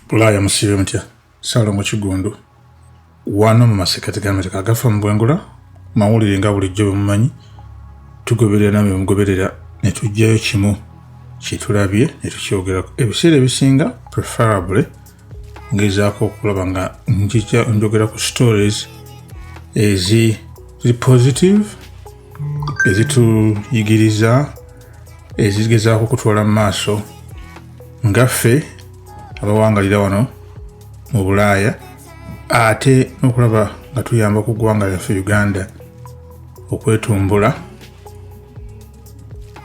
Bulaya musibe mutya Salongo Kigundu wano mu masekati g'amateeka agafa mu bwengula mawulire nga bulijjo bwe mumanyi tugoberera namwe mugoberera ne tujjayo kimu kitulabye ne tukyogerako ebiseera ebisinga preferably ngezaako okulaba nga njogera ku stories ziri positive ezituyigiriza ezigezaako kutwala mu maaso ngaffe abawangalira wano mu Bulaaya ate n'okulaba nga tuyamba ku ggwanga lyaffe Uganda okwetumbula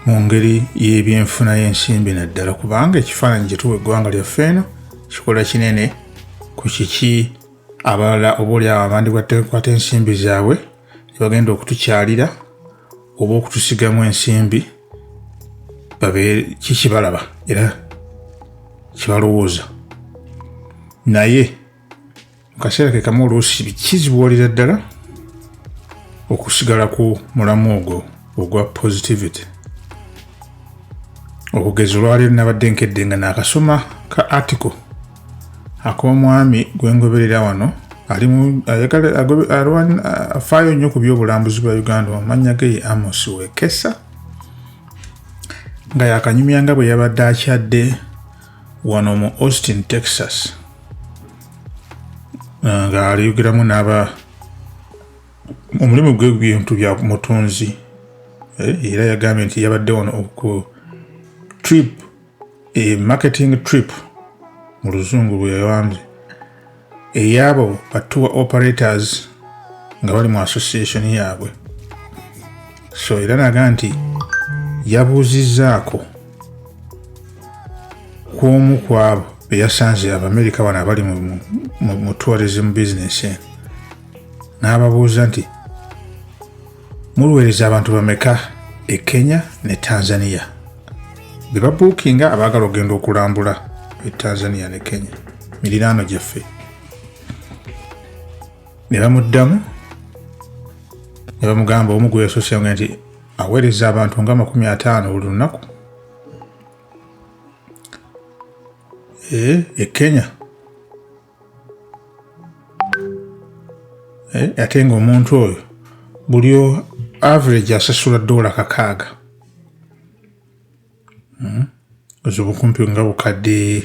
mu ngeri y'ebyenfuna y'ensimbi naddala kubanga ekifaananyi kye tuwa eggwanga lyaffe eno kikola kinene ku kiki abalala obaolyawo abandibwattekwata ensimbi zaabwe ne bagenda okutukyalira oba okutusigamu ensimbi kikibalaba era kibalowooza naye mu kaseera ke kamu oluusi kizibuwalira ddala okusigala ku mulamu ogwo ogwa positivity okugeza olwaleero nabadde nkedde nga naakasoma ka article ak'omwami gwe ngoberera wano afaayo nnyo ku byobulambuzi bwa Uganda amannya ge ye Amos Wekesa nga yakanyumya nga bwe yabadde akyadde wano mu Austin, Texas nga aliyogeramu omulimu gwe gw'ebintu bya mutunzi era yagambye nti yabadde wano ku trip marketing trip mu luzungu bwe yawambye eyabo ba tour operators nga bali mu association yaabwe so era naga nti yabuuzizzaako kw'omu kwabo be yasanze Abamerika bano abali mu tourism business n'ababuuza nti muluweereza abantu bameka e Kenya ne Tanzania be babuukinga abaagala okugenda okulambula e Tanzania ne Kenya miriraano gyaffe ne bamuddamu ne bamugamba omu gwe yasosyange nti aweereza abantu nga 50 buli lunaku e Kenya ate ng'omuntu oyo buli average asasula $6 obukumpi nga bukadde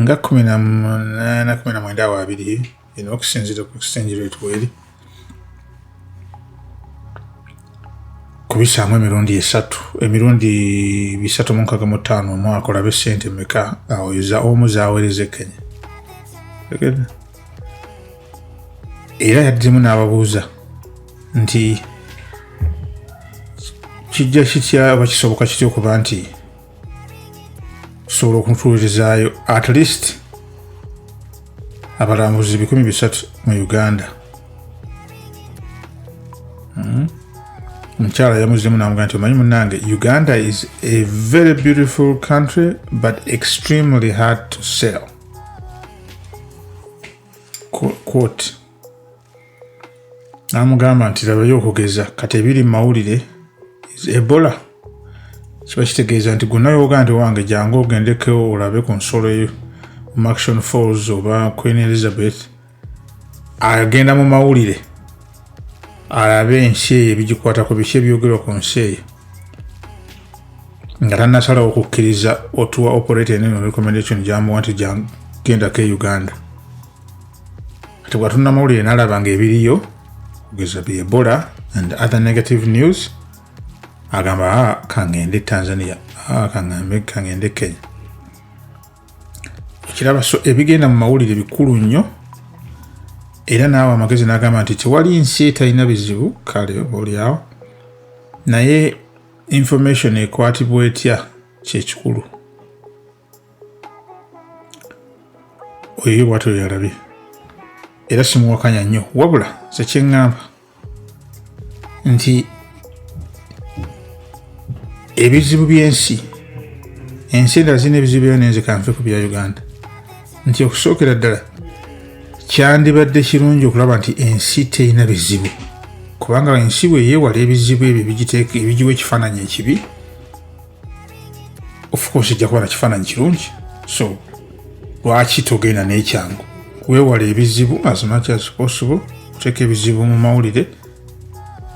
nga 18-19 okusinziira ku exchange rate bweri kubisaamu emirundi 365 omwaka olabe ssente meka awoyeza omu zaaweereza Kenya era yaddemu n'ababuuza nti kijja kitya oba kisoboka kitya okuba nti tusobola okutuulirizaayo at least abalambuzi 300 mu Uganda omukyala yamuzimu n'amugamba nti omanyi munnange Uganda is a very beautiful country but extremely hard to sell quote n'amugamba nti labayo okugeza kati ebiri mu mawulire Ebola kiba kitegeeza nti gonna yoga nti wange jangu ogendeko olabe ku nsolo eyo mu Action Falls oba Queen Elizabeth agenda mu mawulire alabe ensi eyo ebigikwatako biki ebyogerwa ku nsi eyo nga tannasalawo okukkiriza otuwa operator eneno recommendation gyamuwa nti gendako e Uganda kati bw'atunula mawulire n'alaba nga ebiriyo okugeza bi Ebola and other negative news agamba kangende Tanzania kangende Kenya ekiraba so ebigenda mu mawulire bikulu nnyo era naawe amagezi n'agamba nti tewali nsi etalina bizibu kale olyawo naye information ekwatibwa etya kyekikulu oyo bw'atyo yalabye era simuwakanya nnyo wabula sekyeŋŋamba nti ebizibu by'ensi endala zirina ebizibu byayo nenze kanfe ku bya Uganda nti okusookera ddala kyandibadde kirungi okulaba nti ensi terina bizibu kubanga ensi bwe yeewala ebizibu ebyo ebigiwa ekifaananyi ekibi of course ejja kuba na kifaananyi kirungi so lwaki togenda n'ekyangu weewala ebizibu as much as possible kuteeka ebizibu mu mawulire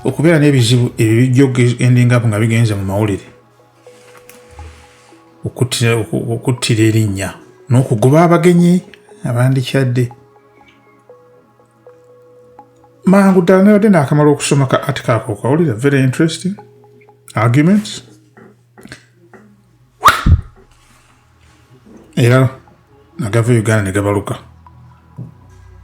okubeera n'ebizibu ebyo bijja okugendingapo nga bigenze mu mawulire okuttira erinnya n'okugoba abagenyi abandikyadde mangu ddala nabadde naakamala okusoma ka article ako okawulira very interesting arguments era nagava Uganda ne gabaluka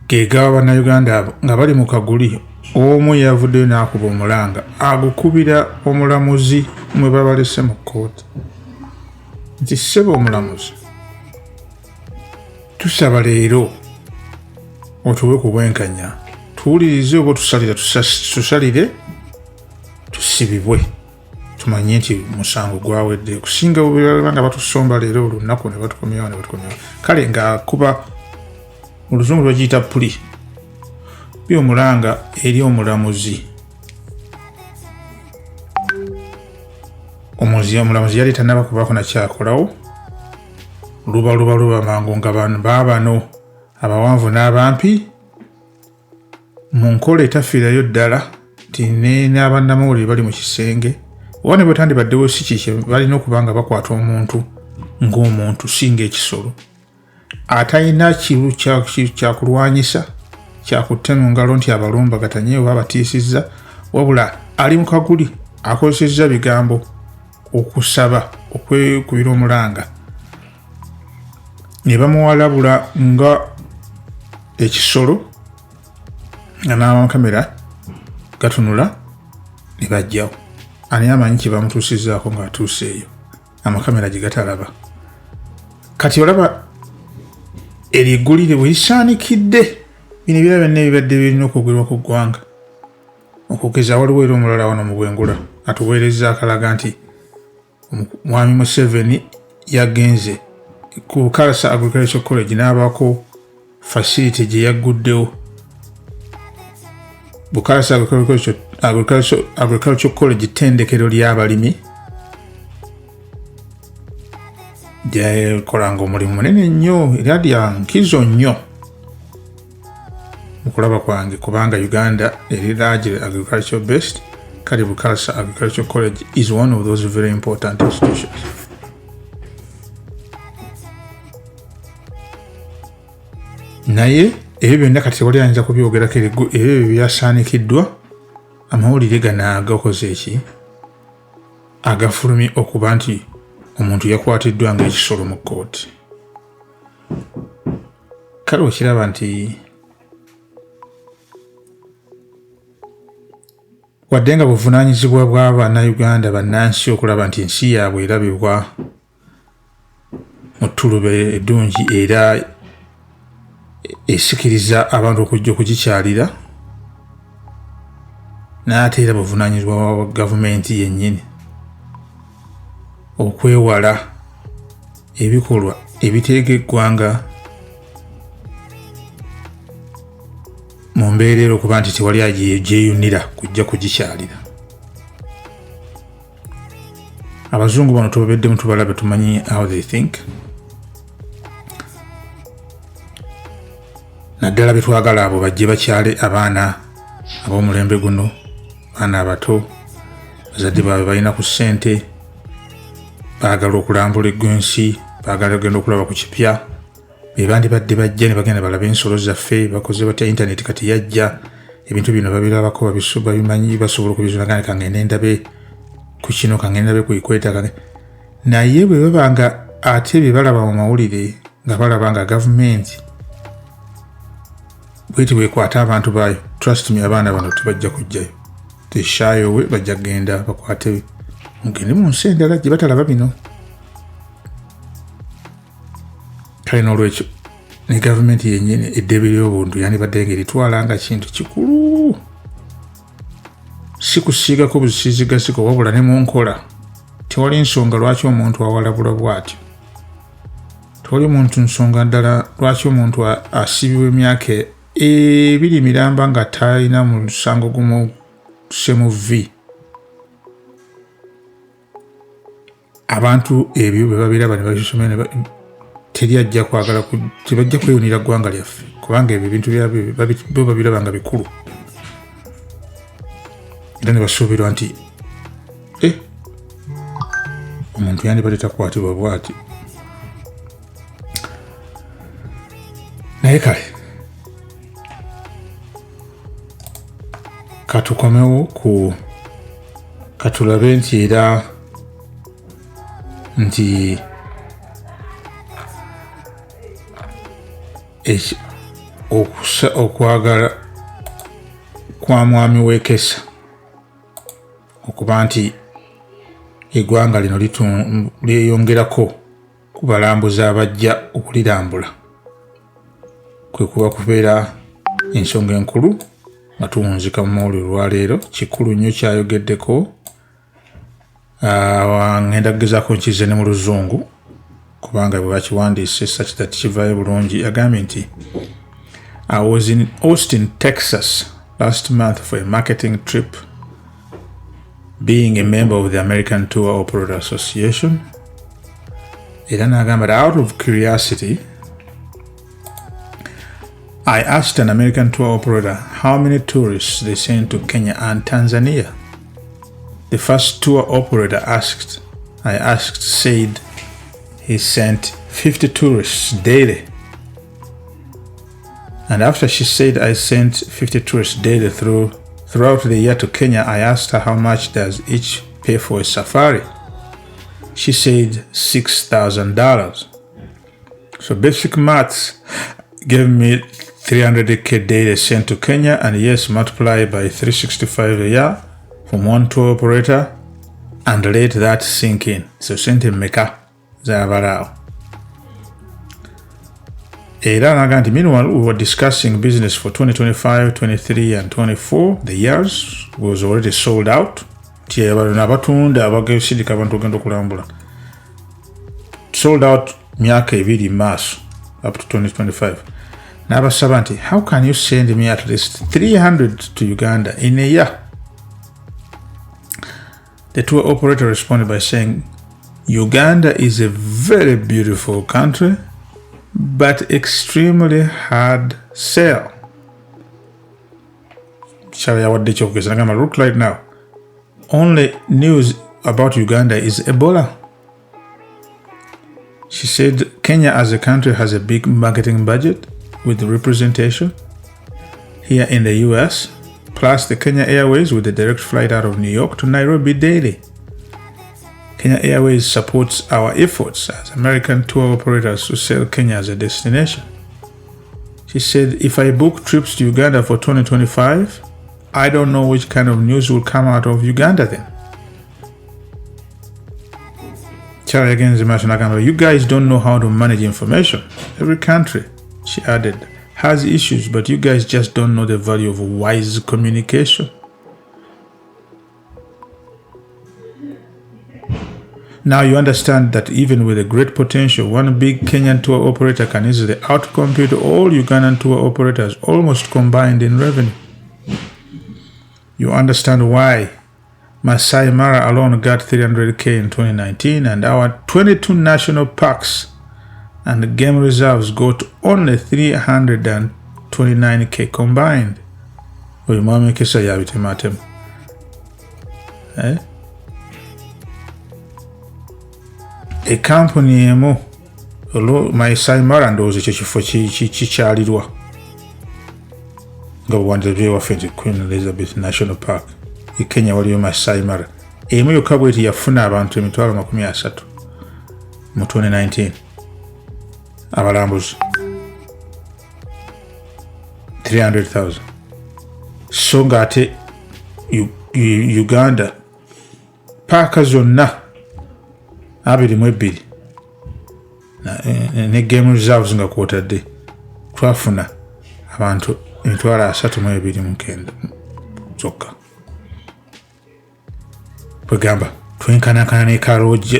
gegaba bannayuganda abo nga bali mu kaguli omu yavuddeyo n'akuba omulanga agukubira omulamuzi mwe babalese mu kkooti nti ssebe omulamuzi tusaba leero otuwe ku bwenkanya tuwulirize oba tusalire tusibibwe tumanye nti musango gwawedde kusinga bwebanga batusomba leero olunaku ne batukomyawo kale ng'akuba oluzungu lwagiyita puli byomulanga eri omulamuzi omulamuzi yali tanaba kubaako nakyakolawo luba mangu nga baabano abawanvu n'abampi mu nkola etafiirayo ddala nti n'abannamawulire bali mu kisenge oba ne bwetandibaddewo si kiki balina okuba nga bakwata omuntu ng'omuntu singa ekisolo atalina kiru kyakulwanyisa kyakutte mu ngalo nti abalumbagatanye oba abatiisizza wabula ali mu kaguli akozesezza bigambo okusaba okwekubira omulanga ne bamuwalabula nga ekisolo nga n'amakamera gatunula ne bajjawo ani amanyi kye bamutuusizzaako ng'atuuseeyo amakamera gye gatalaba kati olaba erigulire bwe lisaanikidde bino ebirala byonna ebibadde birina okugwirwa ku ggwanga okugeza waliwo era omulala wano mu bwengula atuweereza akalaga nti mwami Museveni yagenze ku Bukalasa Agricultural College n'abaako facility gye yagguddewo Bukalasa Agricultural College ttendekero ly'abalimi gyakolanga omulimu munene nnyo era lya nkizo nnyo mu kulaba kwange kubanga Uganda eri largely agricultural based kale Bukalasa Agricultural College is one of those very important institutions. Naye ebyo byonna kati tewali ayinza kubyogerako ebyo byasaanikiddwa amawulire gano agakoze eki agafulumye okuba nti omuntu yakwatiddwa ng'ekisolo mu kkooti kale okiraba nti wadde nga buvunaanyizibwa bw'Abannayuganda bannansi okulaba nti ensi yaabwe erabibwa mu ttulube eddungi era esikiriza abantu okujja okugikyalira n'ate era buvunaanyizibwa bwa gavumenti yennyini okwewala ebikolwa ebiteeka eggwanga mu mbeera okuba nti tewali agyeyunira kujja kugikyalira. Abazungu bano tubabeddemu tubalabe tumanyi how they think. Naddala betwagala abo bajje bakyale abaana ab'omulembe guno, abaana abato, bazadde baabwe balina ku ssente, baagala okulambula eggwensi, baagala ogenda okulaba ku kipya, be bandibadde bajja ne bagenda balaba ensolo zaffe, bakoze batya intaneti kati yajja, ebintu bino babirabako babimanyi basobola okubizulaga kangende ndabe ku kino kangende ndabe ku ikweta naye bwe babanga ate bye balaba mu mawulire nga balaba nga gavumenti bweti bwekwata abantu baayo, trust me abaana bano tebajja kujjayo, teshaayowe bajja kgenda bakwate mugende mu nsi endala gye batalaba bino. Kale n'olwekyo ne gavumenti yennyini eddebe ly'obuntu yandibadde ng'eritwala nga kintu kikulu, si kusiigako busiizigasiko wabula ne mu nkola. Tewali nsonga lwaki omuntu awalabula bw'atyo, tewali muntu nsonga ddala lwaki omuntu asibibwa emyaka ebiri miramba nga talina mu musango gumusemuvi. Abantu ebyo bwe babiraba ne babisomera tebajja kwagala tebajja kweyunira ggwanga lyaffe kubanga ebyo ebintu byabo babiraba nga bikulu era ne basuubirwa nti omuntu yandibadde takwatibwa bw'ati naye kale katukomewo katulabe nti era nti okwagala kwa mwami w'ekesa okuba nti eggwanga lino lyeyongerako ku balambuzi abajja okulirambula kwe kuba kubeera ensonga enkulu nga tuwunzika mu mawulire olwaleero kikulu nnyo kyayogeddeko ngenda kugezaako nkize ne mu luzungu kubanga bwe bakiwandiise such that kivaayo bulungi yagambye nti I was in Austin, Texas last month for a marketing trip being a member of the American Tour Operator Association. Era n'agamba out of curiosity I asked an American tour operator how many tourists they sent to Kenya and Tanzania. The first tour operator I asked said he sent 50 tourists daily. And after she said I sent 50 tourists daily throughout the year to Kenya, I asked her how much does each pay for a safari. She said $6,000. So basic maths gave me 300k daily sent to Kenya, and yes, multiply by 365 a year from one tour operator and let that sink in. So sente meka zabalao. Meanwhile, we were discussing business for 2025, 23 and 24. The years was already sold out. Sold out myaka ebiri in March up to 2025. N'abasaba nti, how can you send me at least 300 to Uganda in a year? The tour operator responded by saying, Uganda is a very beautiful country, but extremely hard sell. Look right now. Only news about Uganda is Ebola. She said Kenya as a country has a big marketing budget with representation here in the US, plus the Kenya Airways with a direct flight out of New York to Nairobi daily. Kenya Airways supports our efforts as American tour operators to sell Kenya as a destination. She said, if I book trips to Uganda for 2025, I don't know which kind of news will come out of Uganda then. You guys don't know how to manage information. Every country, she added, has issues, but you guys just don't know the value of wise communication. Now you understand that even with a great potential, one big Kenyan tour operator can easily outcompete all Ugandan tour operators almost combined in revenue. You understand why Masai Mara alone got 300k in 2019 and our 22 national parks and game reserves got only 329k combined. A company emu Masai Mara ndowooza ekyo kifo kikyalirwa nga bwewandibye waffe nti Queen Elizabeth National Park e Kenya waliyo Masai Mara emu yokka bweti yafuna abantu 30,000 mu 2019 abalambuzi 300,000. So nga ate Uganda paaka zonna 22 ne game reserves nga kwotadde twafuna abantu 39,000 zokka. Bwegamba twenkanankana ne Karoje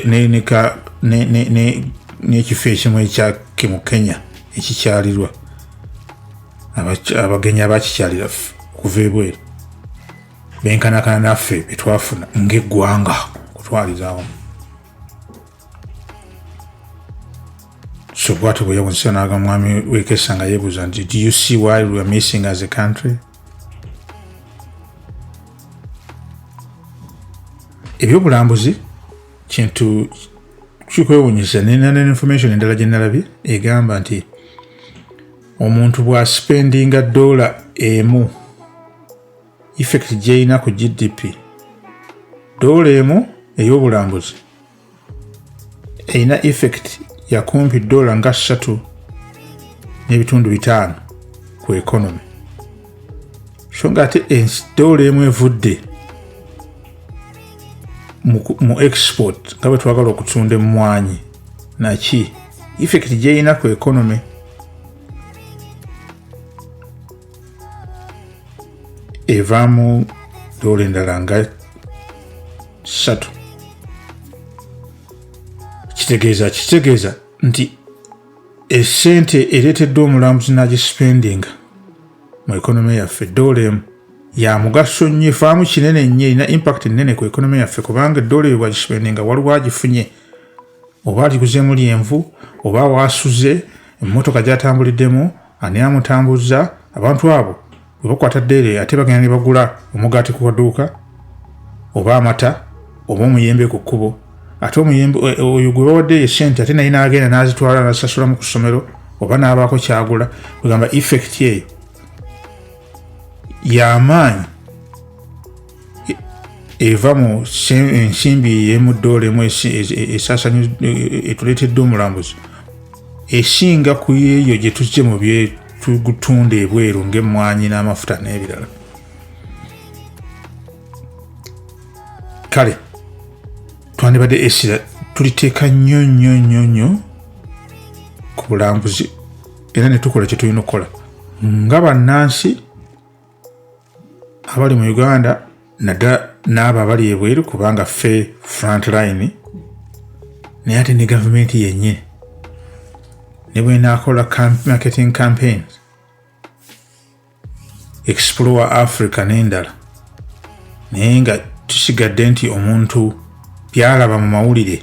n'ekifo ekimu ekyake mu Kenya ekikyalirwa abagenyi abakikyalira kuva ebweru benkanakana naffe betwafuna ng'eggwanga kutwalizaawo. So bw'atyo bwe yawunyisa n'aga mwami w'ekesa nga yeebuuza nti do you see why we are missing as a country? Ebyobulambuzi kintu kikwewuunyisa n'information endala gye nalabye egamba nti omuntu bw'aspendinga $1 emu effect gy'erina ku GDP $1 emu ey'obulambuzi erina effect ya kumpi $3.5 ku economy. So nga ate $1 emu evudde mu export nga bwe twagala okutunda emmwanyi naki effect gy'erina ku economy. Evaamu $1 endala nga 3. Kitegeeza nti essente ereeteddwa omulambuzi n'agispendinga mu economy yaffe $1 emu ya mugaso nnyo, efaamu kinene nnyo, erina impact nnene ku economy yaffe kubanga $1 eyo bwagispendinga waliwo agifunye, oba aliguzeemu lyenvu, oba waasuze emmotoka gy'atambuliddemu, ani amutambuza. Abantu abo bwe bakwata ddeere ate bagenda ne bagula omugaati ku kaduuka oba amata oba omuyembe ku kkubo. Ate omuyembe oyo gwe bawadde esente ate naye n'agenda n'azitwala n'azisasulamu ku ssomero oba n'abaako kyagula. Kugamba effect eyo y'amaanyi eva mu ensimbi y'emu $1 emu esaasanyi etuleeteddwa omulambuzi esinga ku eyo gye tuzze mu byetugutunda ebweru ng'emmwanyi n'amafuta n'ebirala. Kale twandibadde essira tuliteeka nnyo ku bulambuzi era ne tukola kye tulina okukola nga bannansi abali mu Uganda naddala n'abo abali ebweru kubanga ffe front line, naye ate ne gavumenti yennyini ne bwenaakola marketing campaigns Explore Africa n'endala, naye nga tusigadde nti omuntu byalaba mu mawulire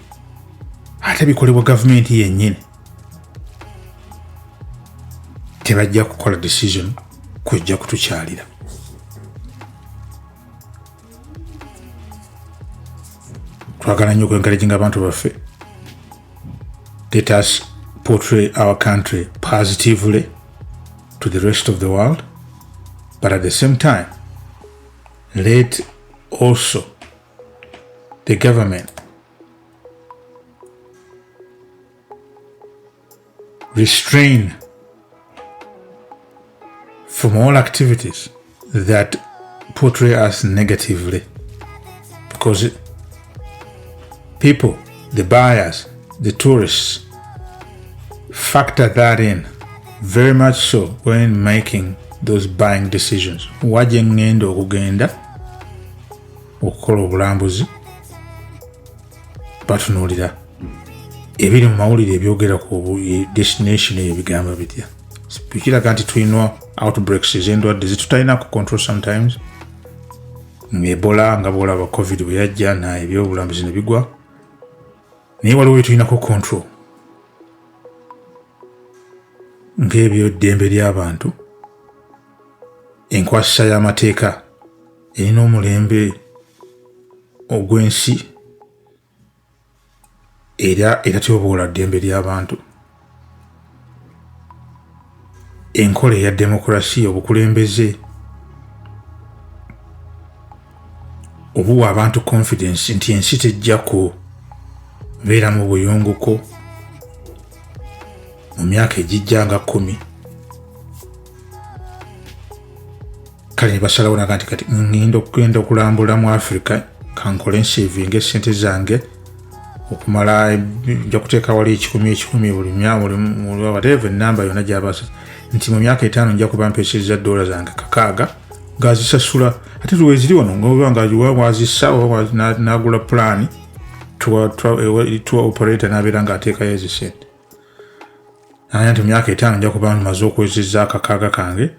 ate bikolebwa gavumenti yennyini, tebajja kukola decision kujja kutukyalira. Twagala nnyo okwencouraging abantu baffe. Let us portray our country positively to the rest of the world, but at the same time let also the government restrain from all activities that portray us negatively, because people, the buyers, the tourists, factor that in very much so when making those buying decisions. Wajje ngenda okugenda okukola obulambuzi batunuulira ebiri mu mawulire ebyogera ku destination eyo bigamba bitya. Bikiraga nti tulina outbreaks ez'endwadde zetutalina ku control sometimes. Ebola nga bwolaba covid bwe yajja na ebyobulambuzi ne bigwa, naye waliwo byetulina ku control ng'ebyoddembe ly'abantu, enkwasisa y'amateeka erina omulembe ogw'ensi era tyoboola ddembe ly'abantu, enkola eya demokulasiya, obukulembeze obuwa abantu confidence nti ensi tejja kubeera mu buyunguko mu myaka egijja nga 10. Kale ne basalawo naga nti kati ngenda okulambula mu Africa kankole nsavinga esente zange okumala nja kuteeka wali 10 buli whatever namba yonna gy'abasa nti mu myaka 5 nja kuba mpeseza $6 zange 6 ngazisasula ate tuweziri wano ngoba ngajiwa wazisa nagula plan to operator n'abeera ng'ateekayo ezo sente. Aya nti mu myaka 5 nja kuba maze okwezeza 6 kange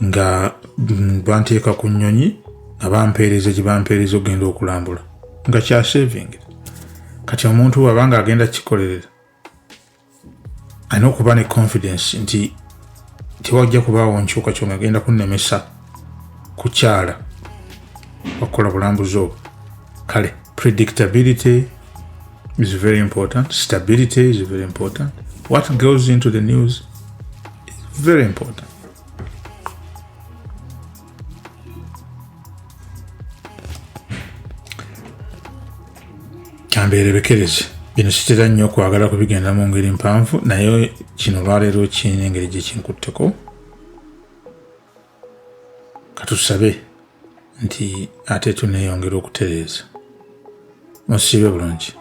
nga banteeka ku nnyonyi nga bampeereza gye bampeereza okugenda okulambula nga kya saving. Kati omuntu wabanga agenda kikolerera alina okuba ne confidence nti tewajja kubaawo nkyukakyuka agenda kunnemesa kukyala wakukola bulambuzi obwo. Kale predictability is very important. Stability is very important. What goes into the news is very important. Kambeerebekereze bino sitera nnyo okwagala kubigenda mu ngeri mpanvu, naye kino lwaleero kirina engeri gye kinkutteko. Katusabe nti ate tuneeyongera okutereeza. Musiibe bulungi.